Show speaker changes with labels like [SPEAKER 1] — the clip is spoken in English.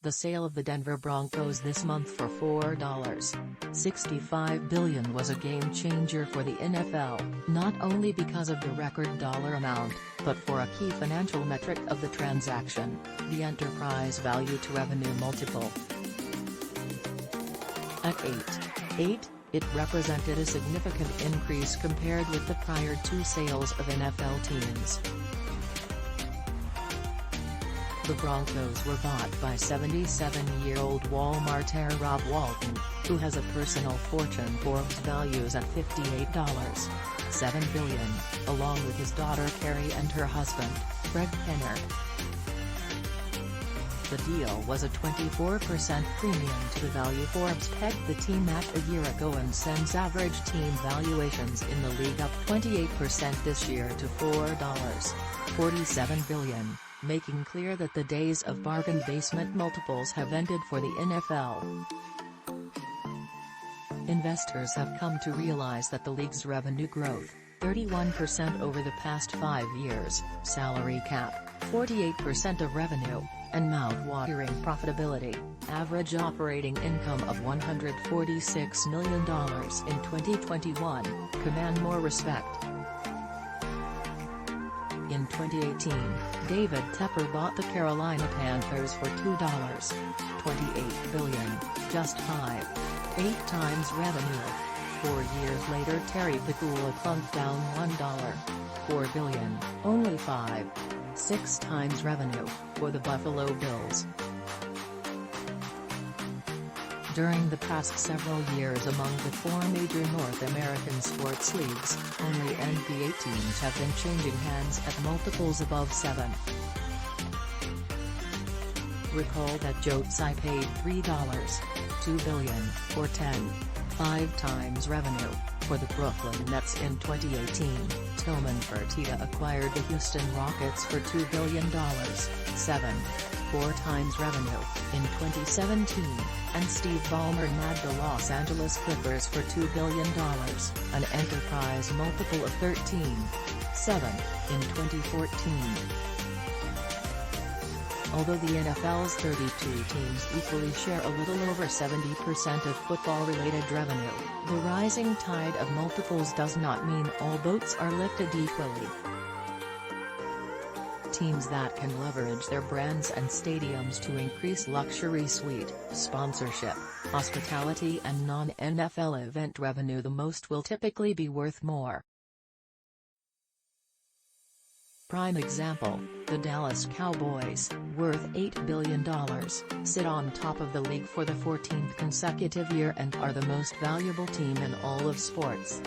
[SPEAKER 1] The sale of the Denver Broncos this month for $4.65 billion was a game-changer for the NFL, not only because of the record dollar amount, but for a key financial metric of the transaction, the enterprise value to revenue multiple. At 8.8, it represented a significant increase compared with the prior two sales of NFL teams. The Broncos were bought by 77-year-old Walmartaire Rob Walton, who has a personal fortune Forbes values at $58.7 billion, along with his daughter Carrie and her husband, Fred Penner. The deal was a 24% premium to the value Forbes pegged the team at a year ago and sends average team valuations in the league up 28% this year to $4.47 billion. Making clear that the days of bargain basement multiples have ended for the NFL. Investors have come to realize that the league's revenue growth, 31% over the past 5 years, salary cap, 48% of revenue, and mouth-watering profitability, average operating income of $146 million in 2021, command more respect. In 2018, David Tepper bought the Carolina Panthers for $2.28 billion, just 5.8 times revenue. 4 years later Terry Pegula plunked down $1.4 billion, only 5.6 times revenue, for the Buffalo Bills. During the past several years among the 4 major North American sports leagues, only NBA teams have been changing hands at multiples above 7. Recall that Joe Tsai paid $3.2 billion, or 10.5 times revenue, for the Brooklyn Nets in 2018. Tillman Fertitta acquired the Houston Rockets for $2 billion, 7.4 times revenue, in 2017, and Steve Ballmer nabbed the Los Angeles Clippers for $2 billion, an enterprise multiple of 13.7, in 2014. Although the NFL's 32 teams equally share a little over 70% of football-related revenue, the rising tide of multiples does not mean all boats are lifted equally. Teams that can leverage their brands and stadiums to increase luxury suite, sponsorship, hospitality and non-NFL event revenue the most will typically be worth more. Prime example, the Dallas Cowboys, worth $8 billion, sit on top of the league for the 14th consecutive year and are the most valuable team in all of sports.